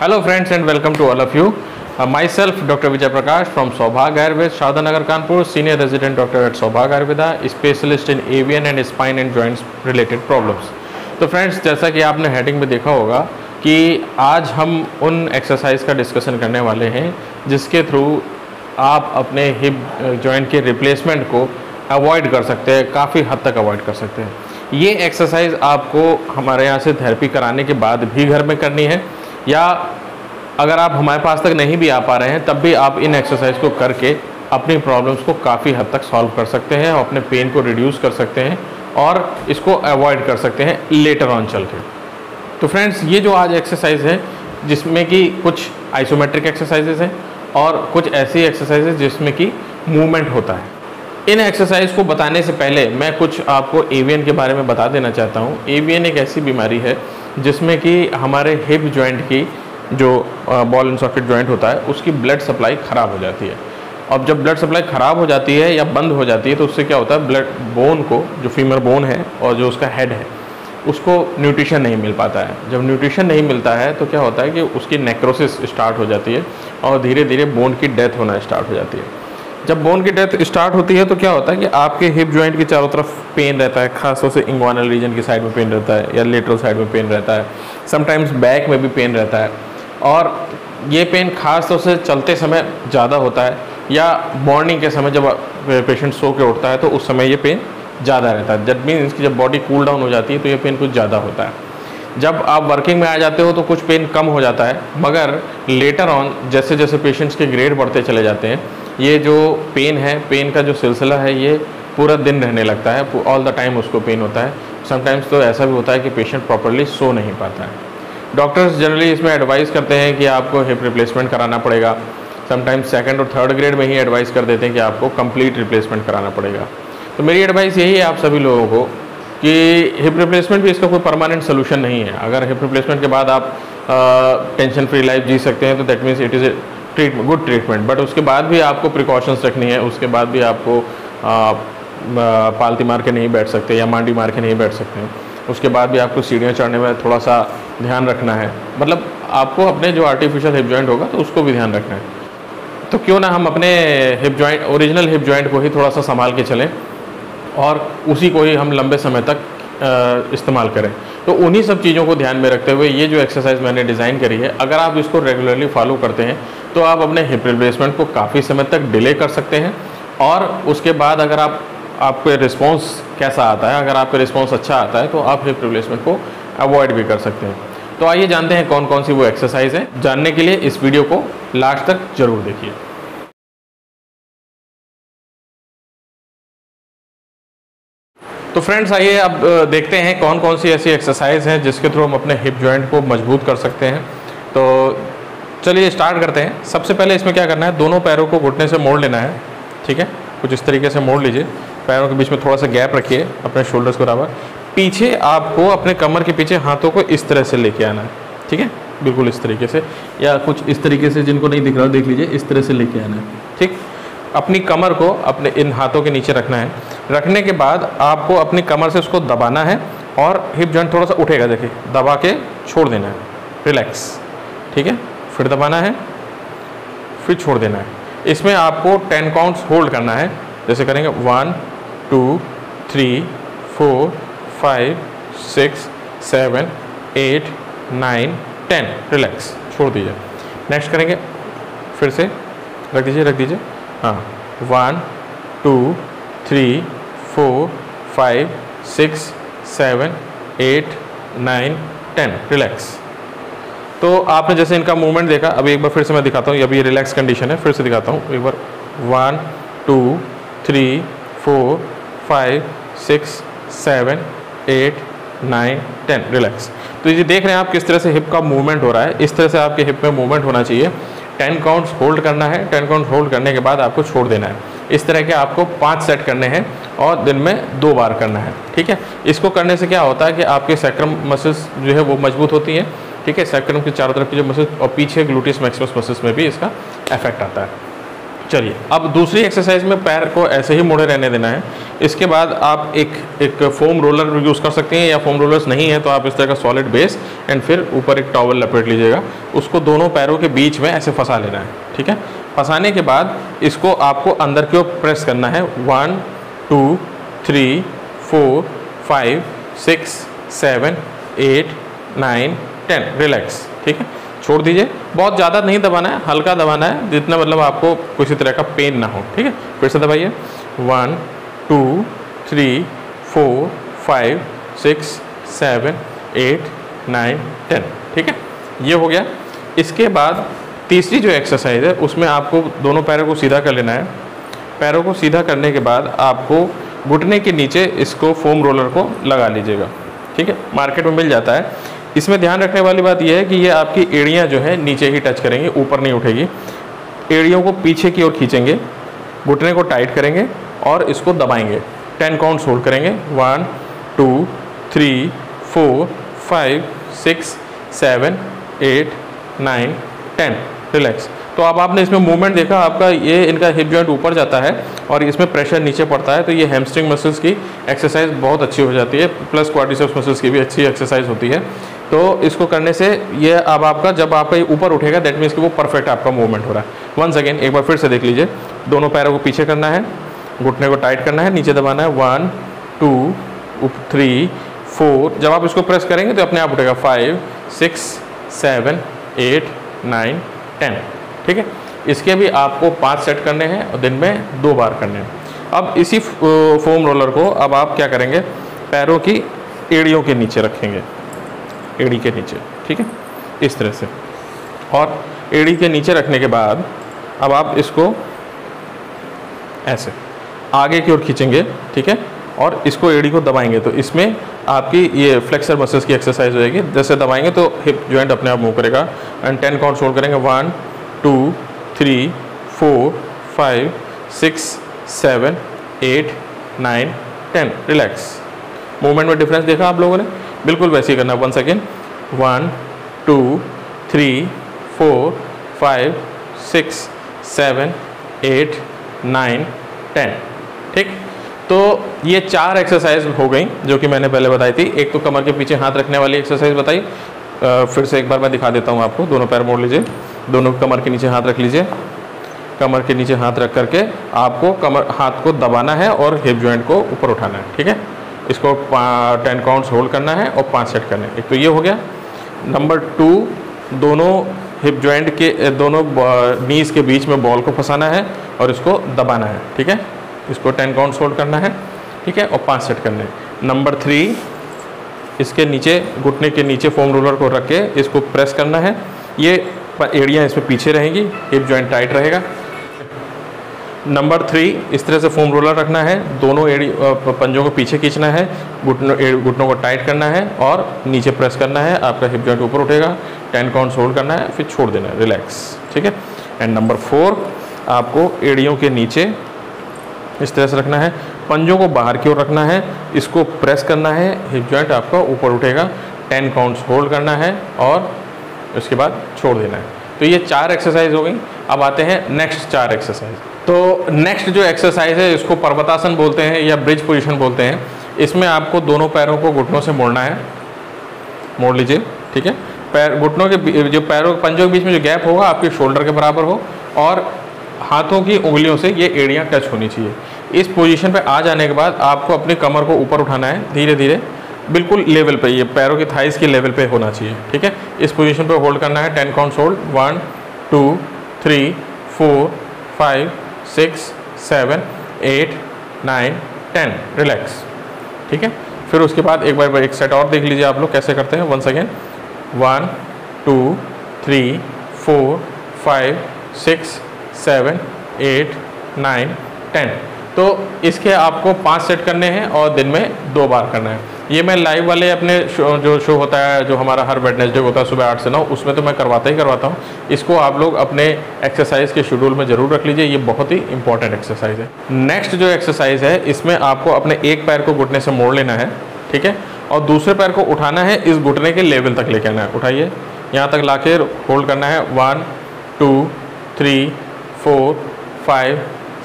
Hello friends and welcome to all of you. Myself Dr. Vijay Prakash from Saubhag Ayurved, Shadanagar Kanpur, Senior Resident Doctor at Saubhag Ayurveda, Specialist in avian and spine and joints related problems. तो friends, जैसा कि आपने heading में देखा होगा कि आज हम उन एक्सरसाइज का डिस्कशन करने वाले हैं जिसके थ्रू आप अपने हिप जॉइंट के रिप्लेसमेंट को अवॉइड कर सकते हैं, काफ़ी हद तक अवॉइड कर सकते हैं। ये एक्सरसाइज आपको हमारे यहाँ से थेरेपी कराने के बाद भी घर में करनी है, या अगर आप हमारे पास तक नहीं भी आ पा रहे हैं तब भी आप इन एक्सरसाइज को करके अपनी प्रॉब्लम्स को काफ़ी हद तक सॉल्व कर सकते हैं और अपने पेन को रिड्यूस कर सकते हैं और इसको अवॉइड कर सकते हैं लेटर ऑन चल के। तो फ्रेंड्स, ये जो आज एक्सरसाइज है जिसमें कि कुछ आइसोमेट्रिक एक्सरसाइजेज हैं और कुछ ऐसी एक्सरसाइजेज जिसमें कि मूवमेंट होता है। इन एक्सरसाइज को बताने से पहले मैं कुछ आपको एवियन के बारे में बता देना चाहता हूँ। एवियन एक ऐसी बीमारी है जिसमें कि हमारे हिप जॉइंट की जो बॉल एंड सॉकेट जॉइंट होता है उसकी ब्लड सप्लाई ख़राब हो जाती है। अब जब ब्लड सप्लाई ख़राब हो जाती है या बंद हो जाती है तो उससे क्या होता है, ब्लड बोन को, जो फीमर बोन है और जो उसका हेड है, उसको न्यूट्रिशन नहीं मिल पाता है। जब न्यूट्रिशन नहीं मिलता है तो क्या होता है कि उसकी नेक्रोसिस स्टार्ट हो जाती है और धीरे धीरे बोन की डेथ होना स्टार्ट हो जाती है। जब बोन की डेथ स्टार्ट होती है तो क्या होता है कि आपके हिप जॉइंट के चारों तरफ पेन रहता है, खासतौर से इंग्वानल रीजन की साइड में पेन रहता है या लेटरल साइड में पेन रहता है, समटाइम्स बैक में भी पेन रहता है। और ये पेन खास तौर से चलते समय ज़्यादा होता है या मॉर्निंग के समय जब पेशेंट सो के उठता है तो उस समय ये पेन ज़्यादा रहता है। जब मीन्स की जब बॉडी कूल डाउन हो जाती है तो ये पेन कुछ ज़्यादा होता है। जब आप वर्किंग में आ जाते हो तो कुछ पेन कम हो जाता है, मगर लेटर ऑन जैसे जैसे पेशेंट्स के ग्रेड बढ़ते चले जाते हैं ये जो पेन है, पेन का जो सिलसिला है ये पूरा दिन रहने लगता है, ऑल द टाइम उसको पेन होता है। समटाइम्स तो ऐसा भी होता है कि पेशेंट प्रॉपरली सो नहीं पाता है। डॉक्टर्स जनरली इसमें एडवाइस करते हैं कि आपको हिप रिप्लेसमेंट कराना पड़ेगा। समटाइम्स सेकंड और थर्ड ग्रेड में ही एडवाइस कर देते हैं कि आपको कंप्लीट रिप्लेसमेंट कराना पड़ेगा। तो मेरी एडवाइस यही है आप सभी लोगों को कि हिप रिप्लेसमेंट भी इसका कोई परमानेंट सोल्यूशन नहीं है। अगर हिप रिप्लेसमेंट के बाद आप टेंशन फ्री लाइफ जी सकते हैं तो that means it is a good treatment. But उसके बाद भी आपको प्रिकॉशंस रखनी है, उसके बाद भी आपको पालती मार के नहीं बैठ सकते या मांडी मार के नहीं बैठ सकते हैं। उसके बाद भी आपको सीढ़ियाँ चढ़ने में थोड़ा सा ध्यान रखना है, मतलब आपको अपने जो आर्टिफिशियल हिप जॉइंट होगा तो उसको भी ध्यान रखना है। तो क्यों ना हम अपने hip joint, original hip joint को ही थोड़ा सा संभाल के चलें और उसी को ही हम लंबे समय तक इस्तेमाल करें। तो उन्हीं सब चीज़ों को ध्यान में रखते हुए ये जो एक्सरसाइज मैंने डिज़ाइन करी है, अगर आप इसको रेगुलरली फॉलो करते हैं तो आप अपने हिप रिप्लेसमेंट को काफ़ी समय तक डिले कर सकते हैं। और उसके बाद अगर आपके रिस्पॉन्स कैसा आता है, अगर आपका रिस्पॉन्स अच्छा आता है तो आप हिप रिप्लेसमेंट को अवॉइड भी कर सकते हैं। तो आइए जानते हैं कौन कौन सी वो एक्सरसाइज है। जानने के लिए इस वीडियो को लास्ट तक जरूर देखिए। तो फ्रेंड्स, आइए अब देखते हैं कौन कौन सी ऐसी एक्सरसाइज हैं जिसके थ्रू हम अपने हिप जॉइंट को मजबूत कर सकते हैं। तो चलिए स्टार्ट करते हैं। सबसे पहले इसमें क्या करना है, दोनों पैरों को घुटने से मोड़ लेना है। ठीक है, कुछ इस तरीके से मोड़ लीजिए, पैरों के बीच में थोड़ा सा गैप रखिए अपने शोल्डर्स के बराबर। पीछे आपको अपने कमर के पीछे हाथों को इस तरह से लेके आना है। ठीक है, बिल्कुल इस तरीके से, या कुछ इस तरीके से, जिनको नहीं दिख रहा देख लीजिए, इस तरह से लेके आना है। ठीक, अपनी कमर को अपने इन हाथों के नीचे रखना है। रखने के बाद आपको अपनी कमर से उसको दबाना है और हिप जॉइंट थोड़ा सा उठेगा, देखिए, दबा के छोड़ देना है, रिलैक्स। ठीक है, फिर दबाना है, फिर छोड़ देना है। इसमें आपको 10 काउंट्स होल्ड करना है। जैसे करेंगे 1 2 3 4 5 6 7 8 9 10, रिलैक्स, छोड़ दीजिए। नेक्स्ट करेंगे, फिर से रख दीजिए, हाँ, 1 2 3 4 5 6 7 8 9 10, रिलैक्स। तो आपने जैसे इनका मूवमेंट देखा, अभी एक बार फिर से मैं दिखाता हूँ। अभी ये रिलैक्स कंडीशन है, फिर से दिखाता हूँ एक बार। 1 2 3 4 5 6 7 8 9 10, रिलैक्स। तो ये देख रहे हैं आप किस तरह से हिप का मूवमेंट हो रहा है। इस तरह से आपके हिप में मूवमेंट होना चाहिए। 10 काउंट्स होल्ड करना है। 10 काउंट्स होल्ड करने के बाद आपको छोड़ देना है। इस तरह के आपको 5 सेट करने हैं और दिन में 2 बार करना है। ठीक है, इसको करने से क्या होता है कि आपके सैक्रम मसल्स जो है वो मजबूत होती हैं। ठीक है, सैक्रम के चारों तरफ की जो मसल्स और पीछे ग्लूटियस मैक्सिमस मसल्स में भी इसका इफेक्ट आता है। चलिए, अब दूसरी एक्सरसाइज में पैर को ऐसे ही मुड़े रहने देना है। इसके बाद आप एक फोम रोलर यूज़ कर सकते हैं, या फोम रोलर्स नहीं है तो आप इस तरह का सॉलिड बेस एंड फिर ऊपर एक टॉवल लपेट लीजिएगा। उसको दोनों पैरों के बीच में ऐसे फंसा लेना है, ठीक है। फंसाने के बाद इसको आपको अंदर की ओर प्रेस करना है। 1 2 3 4 5 6 7 8 9 10। रिलैक्स, ठीक है, छोड़ दीजिए। बहुत ज़्यादा नहीं दबाना है, हल्का दबाना है, जितना मतलब आपको किसी तरह का पेन ना हो, ठीक है। फिर से दबाइए। 1 2 3 4 5 6 7 8 9 10, ठीक है, ये हो गया। इसके बाद तीसरी जो एक्सरसाइज है उसमें आपको दोनों पैरों को सीधा कर लेना है। पैरों को सीधा करने के बाद आपको घुटने के नीचे इसको फोम रोलर को लगा लीजिएगा, ठीक है, मार्केट में मिल जाता है। इसमें ध्यान रखने वाली बात यह है कि ये आपकी एड़ियाँ जो है नीचे ही टच करेंगी, ऊपर नहीं उठेगी। एड़ियों को पीछे की ओर खींचेंगे, घुटने को टाइट करेंगे और इसको दबाएंगे। 10 काउंट्स होल्ड करेंगे। 1 2 3 4 5 6 7 8 9 10। रिलैक्स। तो अब आपने इसमें मूवमेंट देखा, आपका ये इनका हिप जॉइंट ऊपर जाता है और इसमें प्रेशर नीचे पड़ता है, तो ये हैमस्ट्रिंग मसल्स की एक्सरसाइज बहुत अच्छी हो जाती है, प्लस क्वाड्रिसेप्स मसल्स की भी अच्छी एक्सरसाइज होती है। तो इसको करने से ये अब आपका जब आपका ये ऊपर उठेगा दैट मीन्स कि वो परफेक्ट आपका मूवमेंट हो रहा है। वंस अगेन एक बार फिर से देख लीजिए। दोनों पैरों को पीछे करना है, घुटने को टाइट करना है, नीचे दबाना है। 1 2 3 4। जब आप इसको प्रेस करेंगे तो अपने आप उठेगा। 5 6 7 8 9 10, ठीक है। इसके भी आपको 5 सेट करने हैं और दिन में 2 बार करने हैं। अब इसी फोम रोलर को अब आप क्या करेंगे, पैरों की एड़ियों के नीचे रखेंगे, एड़ी के नीचे, ठीक है, इस तरह से। और एड़ी के नीचे रखने के बाद अब आप इसको ऐसे आगे की ओर खींचेंगे, ठीक है, और इसको एड़ी को दबाएंगे तो इसमें आपकी ये फ्लेक्सर मसल्स की एक्सरसाइज होएगी। जैसे दबाएंगे तो हिप जॉइंट अपने आप मूव करेगा। एंड 10 काउंट होल्ड करेंगे। 1 2 3 4 5 6 7 8 9 10। रिलैक्स। मूवमेंट में डिफरेंस देखा आप लोगों ने, बिल्कुल वैसे ही करना। वंस अगेन 1 2 3 4 5 6 7 8 9 10, ठीक। तो ये 4 एक्सरसाइज हो गई जो कि मैंने पहले बताई थी। एक तो कमर के पीछे हाथ रखने वाली एक्सरसाइज बताई, फिर से एक बार मैं दिखा देता हूँ आपको। दोनों पैर मोड़ लीजिए, दोनों कमर के नीचे हाथ रख लीजिए। कमर के नीचे हाथ रख करके आपको कमर हाथ को दबाना है और हिप जॉइंट को ऊपर उठाना है, ठीक है। इसको 10 काउंट्स होल्ड करना है और 5 सेट करने हैं। एक तो ये हो गया। नंबर 2, दोनों हिप जॉइंट के दोनों नीज के बीच में बॉल को फंसाना है और इसको दबाना है, ठीक है। इसको 10 काउंट्स होल्ड करना है, ठीक है, और 5 सेट करने हैं। नंबर 3, इसके नीचे घुटने के नीचे फोम रोलर को रख के इसको प्रेस करना है। ये एड़ियाँ इसमें पीछे रहेंगी, हिप जॉइंट टाइट रहेगा। नंबर 3, इस तरह से फोम रोलर रखना है, दोनों एड़ी पंजों को पीछे खींचना है, घुटनों को टाइट करना है और नीचे प्रेस करना है। आपका हिप जॉइंट ऊपर उठेगा। 10 काउंट्स होल्ड करना है, फिर छोड़ देना है। रिलैक्स, ठीक है। एंड नंबर 4, आपको एड़ियों के नीचे इस तरह से रखना है, पंजों को बाहर की ओर रखना है, इसको प्रेस करना है, हिप जॉइंट आपका ऊपर उठेगा। 10 काउंट्स होल्ड करना है और उसके बाद छोड़ देना है। तो ये 4 एक्सरसाइज हो गई। अब आते हैं नेक्स्ट 4 एक्सरसाइज। तो नेक्स्ट जो एक्सरसाइज है इसको पर्वतासन बोलते हैं या ब्रिज पोजीशन बोलते हैं। इसमें आपको दोनों पैरों को घुटनों से मोड़ना है। मोड़ लीजिए, ठीक है। पैर घुटनों के जो पैरों पंजों के बीच में जो गैप होगा आपके शोल्डर के बराबर हो और हाथों की उंगलियों से ये एड़ियाँ टच होनी चाहिए। इस पोजीशन पे आ जाने के बाद आपको अपनी कमर को ऊपर उठाना है धीरे धीरे, बिल्कुल लेवल पे, ये पैरों की थाइस के लेवल पे होना चाहिए, ठीक है। इस पोजीशन पे होल्ड करना है। 10 काउंट्स होल्ड। 1 2 3 4 5 6 7 8 9 10। रिलैक्स, ठीक है। फिर उसके बाद एक बार एक सेट और देख लीजिए आप लोग कैसे करते हैं। Once again 1 2 3 4 5 6 7 8 9 10। तो इसके आपको 5 सेट करने हैं और दिन में 2 बार करना है। ये मैं लाइव वाले अपने जो शो होता है, जो हमारा हर वेडनेसडे होता है सुबह 8 से 9, उसमें तो मैं करवाता ही करवाता हूँ। इसको आप लोग अपने एक्सरसाइज के शेड्यूल में ज़रूर रख लीजिए, ये बहुत ही इंपॉर्टेंट एक्सरसाइज है। नेक्स्ट जो एक्सरसाइज है इसमें आपको अपने एक पैर को घुटने से मोड़ लेना है, ठीक है, और दूसरे पैर को उठाना है, इस घुटने के लेवल तक लेके आना है। उठाइए, यहाँ तक लाके होल्ड करना है। 1 2 3 4 5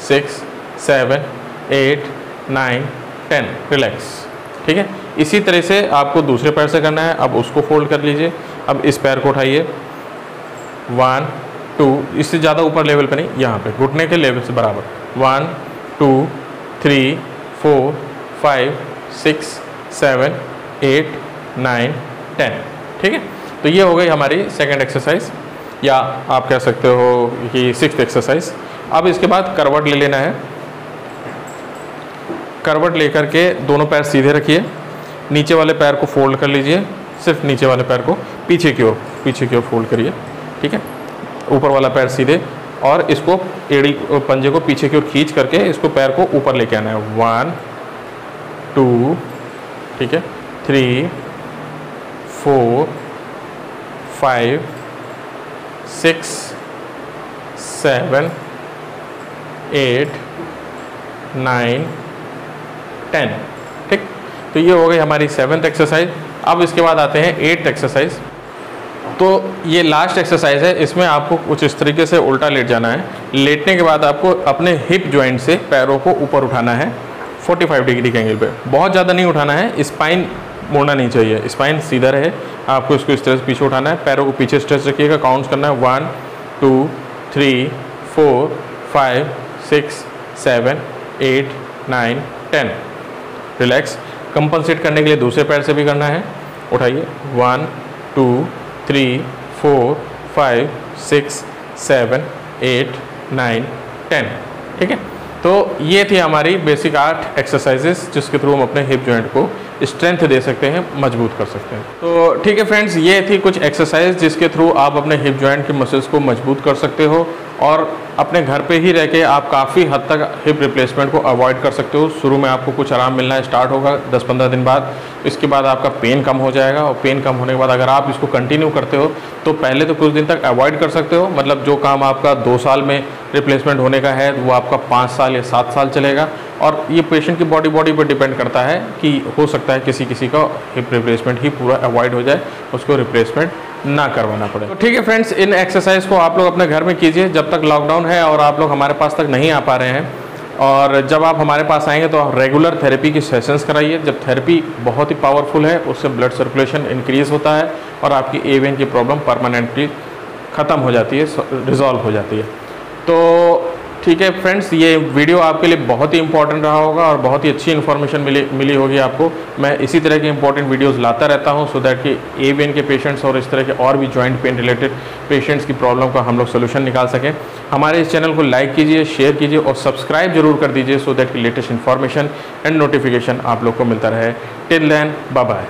6 7 8 9 10। रिलैक्स। ठीक है, इसी तरह से आपको दूसरे पैर से करना है। अब उसको फोल्ड कर लीजिए। अब इस पैर को उठाइए, 1 2, इससे ज़्यादा ऊपर लेवल पे नहीं, यहाँ पे घुटने के लेवल से बराबर, 1 2 3 4 5 6 7 8 9 10। ठीक है, तो ये हो गई हमारी सेकंड एक्सरसाइज, या आप कह सकते हो कि 6th एक्सरसाइज। अब इसके बाद करवट ले लेना है। करवट लेकर के दोनों पैर सीधे रखिए, नीचे वाले पैर को फोल्ड कर लीजिए, सिर्फ नीचे वाले पैर को पीछे की ओर फोल्ड करिए। ठीक है, ऊपर वाला पैर सीधे, और इसको एड़ी पंजे को पीछे की ओर खींच करके इसको पैर को ऊपर लेके आना है। 1 2, ठीक है, 3 4 5 6 7 8 9 10। ठीक, तो ये हो गई हमारी 7th एक्सरसाइज। अब इसके बाद आते हैं 8th एक्सरसाइज। तो ये लास्ट एक्सरसाइज है, इसमें आपको कुछ इस तरीके से उल्टा लेट जाना है। लेटने के बाद आपको अपने हिप जॉइंट से पैरों को ऊपर उठाना है 45 डिग्री के एंगल पे। बहुत ज़्यादा नहीं उठाना है, स्पाइन मुड़ना नहीं चाहिए, स्पाइन सीधा रहे। आपको इसको इस तरह से पीछे उठाना है, पैरों को पीछे स्ट्रेच रखिएगा, काउंट करना है 1 2 3 4 5 6 7 8 9 10। रिलैक्स। कंपनसेट करने के लिए दूसरे पैर से भी करना है। उठाइए, 1 2 3 4 5 6 7 8 9 10। ठीक है, तो ये थी हमारी बेसिक 8 एक्सरसाइजेस, जिसके थ्रू हम अपने हिप जॉइंट को स्ट्रेंथ दे सकते हैं, मजबूत कर सकते हैं। तो ठीक है फ्रेंड्स, ये थी कुछ एक्सरसाइज जिसके थ्रू आप अपने हिप जॉइंट के मसल्स को मजबूत कर सकते हो, और अपने घर पे ही रह के आप काफ़ी हद तक हिप रिप्लेसमेंट को अवॉइड कर सकते हो। शुरू में आपको कुछ आराम मिलना स्टार्ट होगा 10-15 दिन बाद, इसके बाद आपका पेन कम हो जाएगा, और पेन कम होने के बाद अगर आप इसको कंटिन्यू करते हो तो पहले तो कुछ दिन तक अवॉइड कर सकते हो, मतलब जो काम आपका 2 साल में रिप्लेसमेंट होने का है वो आपका 5 साल या 7 साल चलेगा। और ये पेशेंट की बॉडी पर डिपेंड करता है कि हो सकता है किसी का हिप रिप्लेसमेंट ही पूरा अवॉइड हो जाए, उसको रिप्लेसमेंट ना करवाना पड़े। तो ठीक है फ्रेंड्स, इन एक्सरसाइज को आप लोग अपने घर में कीजिए जब तक लॉकडाउन है और आप लोग हमारे पास तक नहीं आ पा रहे हैं। और जब आप हमारे पास आएंगे तो रेगुलर थेरेपी की सेशंस कराइए। जब थेरेपी बहुत ही पावरफुल है, उससे ब्लड सर्कुलेशन इंक्रीज़ होता है और आपकी एवीएन की प्रॉब्लम परमानेंटली ख़त्म हो जाती है, रिजॉल्व हो जाती है। तो ठीक है फ्रेंड्स, ये वीडियो आपके लिए बहुत ही इंपॉर्टेंट रहा होगा और बहुत ही अच्छी इन्फॉर्मेशन मिली होगी आपको। मैं इसी तरह के इंपॉर्टेंट वीडियोस लाता रहता हूं, सो दैट कि एवीएन के पेशेंट्स और इस तरह के और भी जॉइंट पेन रिलेटेड पेशेंट्स की प्रॉब्लम का हम लोग सोल्यूशन निकाल सकें। हमारे इस चैनल को लाइक कीजिए, शेयर कीजिए और सब्सक्राइब जरूर कर दीजिए, सो दैट कि लेटेस्ट इन्फॉर्मेशन एंड नोटिफिकेशन आप लोग को मिलता रहे। Till then, bye bye.